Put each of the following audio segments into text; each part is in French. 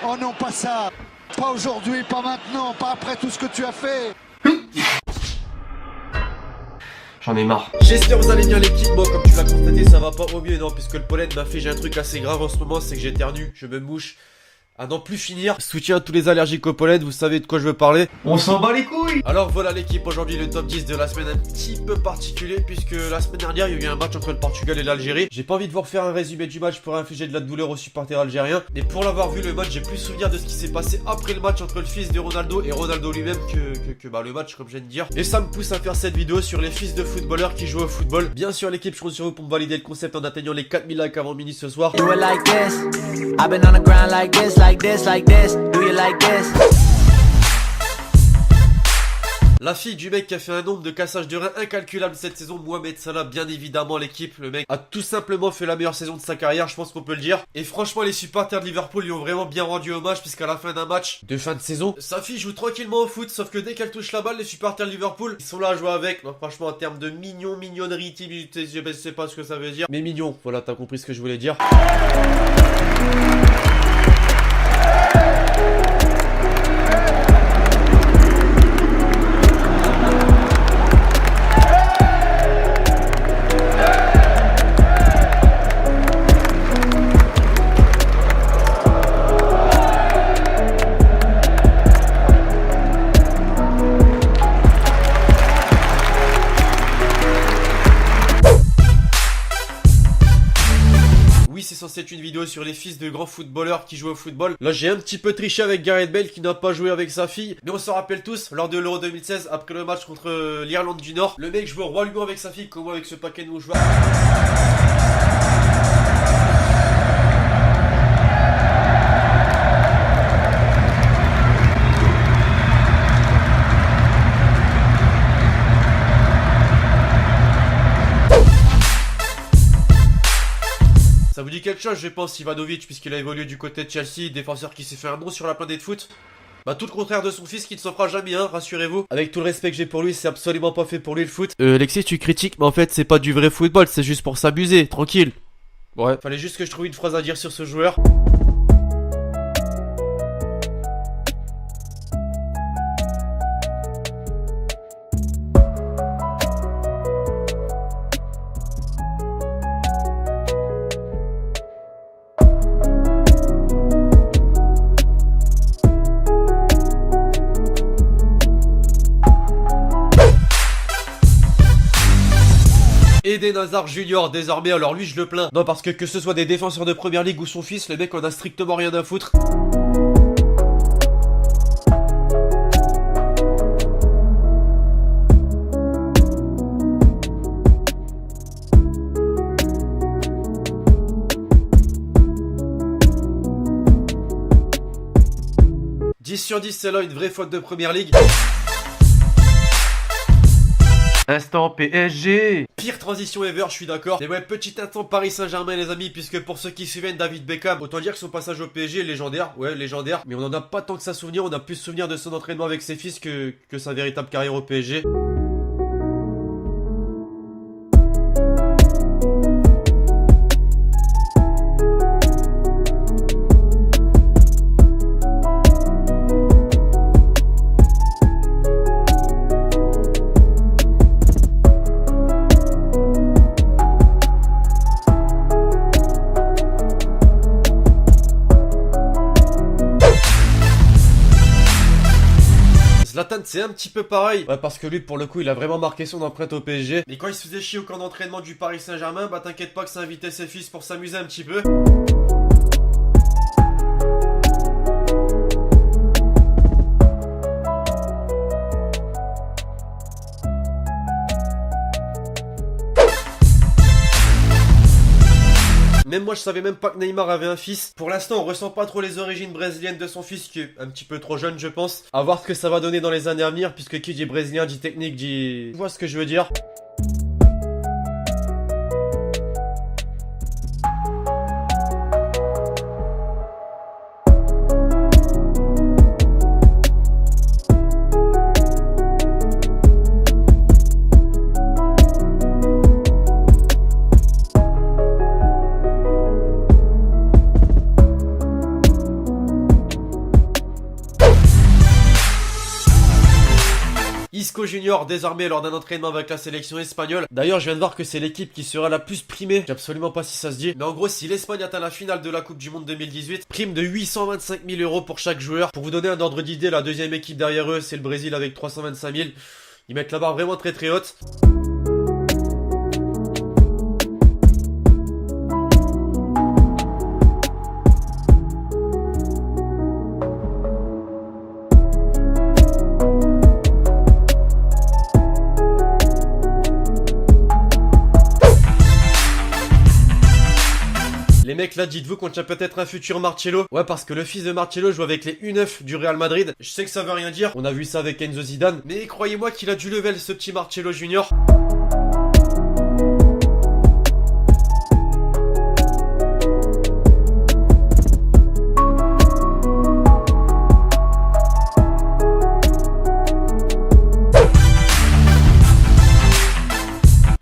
Oh non, pas ça. Pas aujourd'hui, pas maintenant, pas après tout ce que tu as fait. J'en ai marre. J'espère que vous allez bien l'équipe. Moi comme tu l'as constaté ça va pas au mieux, non, puisque le pollen m'a fait j'ai un truc assez grave en ce moment, c'est que j'éternue, je me mouche à n'en plus finir. Soutien à tous les allergiques au pollen, vous savez de quoi je veux parler. On s'en bat les couilles. Alors voilà l'équipe, aujourd'hui le top 10 de la semaine un petit peu particulier, puisque la semaine dernière il y a eu un match entre le Portugal et l'Algérie. J'ai pas envie de vous refaire un résumé du match pour infliger de la douleur aux supporters algériens, mais pour l'avoir vu le match, j'ai plus souvenir de ce qui s'est passé après le match entre le fils de Ronaldo et Ronaldo lui-même que le match, comme je viens de dire. Et ça me pousse à faire cette vidéo sur les fils de footballeurs qui jouent au football. Bien sûr l'équipe, je compte sur vous pour me valider le concept en atteignant les 4000 likes avant midi ce soir. Do it like this. I've been on the ground like this, like this, like this. Do you like this? La fille du mec qui a fait un nombre de cassages de reins incalculable cette saison, Mohamed Salah, bien évidemment l'équipe, le mec a tout simplement fait la meilleure saison de sa carrière, je pense qu'on peut le dire. Et franchement les supporters de Liverpool lui ont vraiment bien rendu hommage, puisqu'à la fin d'un match de fin de saison, sa fille joue tranquillement au foot, sauf que dès qu'elle touche la balle, les supporters de Liverpool, ils sont là à jouer avec. Non, franchement en termes de mignonnerie, je sais pas ce que ça veut dire, mais mignon, voilà, t'as compris ce que je voulais dire. C'est censé être une vidéo sur les fils de grands footballeurs qui jouent au football. Là j'ai un petit peu triché avec Gareth Bale qui n'a pas joué avec sa fille, mais on s'en rappelle tous, lors de l'Euro 2016, après le match contre l'Irlande du Nord, le mec joue au Roi Lion avec sa fille, comme moi avec ce paquet de mouchoirs. Ça vous dit quelque chose, je pense, Ivanovic, puisqu'il a évolué du côté de Chelsea, défenseur qui s'est fait un nom sur la planète foot. Bah tout le contraire de son fils qui ne s'en fera jamais un, rassurez-vous. Avec tout le respect que j'ai pour lui, c'est absolument pas fait pour lui le foot. Alexis, tu critiques, mais en fait c'est pas du vrai football, c'est juste pour s'amuser, tranquille. Ouais, fallait juste que je trouve une phrase à dire sur ce joueur. Eden Hazard Junior désormais, alors lui je le plains. Non parce que ce soit des défenseurs de première ligue ou son fils, le mec en a strictement rien à foutre. « 10 sur 10 c'est là une vraie faute de première ligue. Instant PSG. Pire transition ever, je suis d'accord. Mais ouais, petit instant Paris Saint-Germain les amis, puisque pour ceux qui suivaient David Beckham, autant dire que son passage au PSG légendaire, ouais légendaire, mais on en a pas tant que ça souvenir, on a plus souvenir de son entraînement avec ses fils que sa véritable carrière au PSG. Zlatan c'est un petit peu pareil. Ouais parce que lui pour le coup il a vraiment marqué son empreinte au PSG. Mais quand il se faisait chier au camp d'entraînement du Paris Saint-Germain, bah t'inquiète pas que ça invitait ses fils pour s'amuser un petit peu. Même moi je savais même pas que Neymar avait un fils. Pour l'instant on ressent pas trop les origines brésiliennes de son fils, qui est un petit peu trop jeune je pense. À voir ce que ça va donner dans les années à venir, puisque qui dit brésilien dit technique dit... Tu vois ce que je veux dire? Isco Junior, désormais lors d'un entraînement avec la sélection espagnole. D'ailleurs, je viens de voir que c'est l'équipe qui sera la plus primée. Je sais absolument pas si ça se dit. Mais en gros, si l'Espagne atteint la finale de la Coupe du Monde 2018, prime de 825 000 € pour chaque joueur. Pour vous donner un ordre d'idée, la deuxième équipe derrière eux, c'est le Brésil avec 325 000. Ils mettent la barre vraiment très très haute. Les mecs là, dites-vous qu'on tient peut-être un futur Marcelo. Ouais, parce que le fils de Marcelo joue avec les U9 du Real Madrid. Je sais que ça veut rien dire, on a vu ça avec Enzo Zidane, mais croyez-moi qu'il a du level ce petit Marcelo Junior.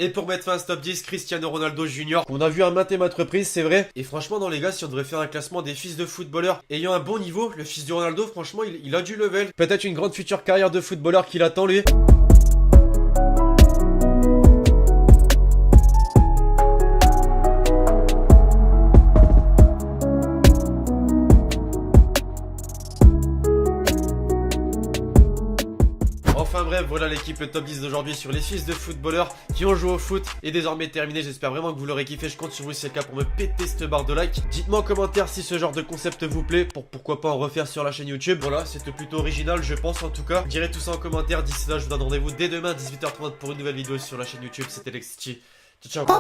Et pour mettre fin à ce top 10, Cristiano Ronaldo Junior, qu'on a vu à maintes et maintes reprises, c'est vrai. Et franchement, dans les gars, si on devrait faire un classement des fils de footballeurs ayant un bon niveau, le fils de Ronaldo, franchement, il a du level. Peut-être une grande future carrière de footballeur qui l'attend, lui. Enfin bref, voilà l'équipe, le top 10 d'aujourd'hui sur les fils de footballeurs qui ont joué au foot est désormais terminé. J'espère vraiment que vous l'aurez kiffé. Je compte sur vous si c'est le cas pour me péter cette barre de like. Dites-moi en commentaire si ce genre de concept vous plaît, pour pourquoi pas en refaire sur la chaîne YouTube. Voilà, c'était plutôt original je pense en tout cas. Direz tout ça en commentaire. D'ici là, je vous donne rendez-vous dès demain 18h30 pour une nouvelle vidéo sur la chaîne YouTube. C'était Lexity. Ciao ciao.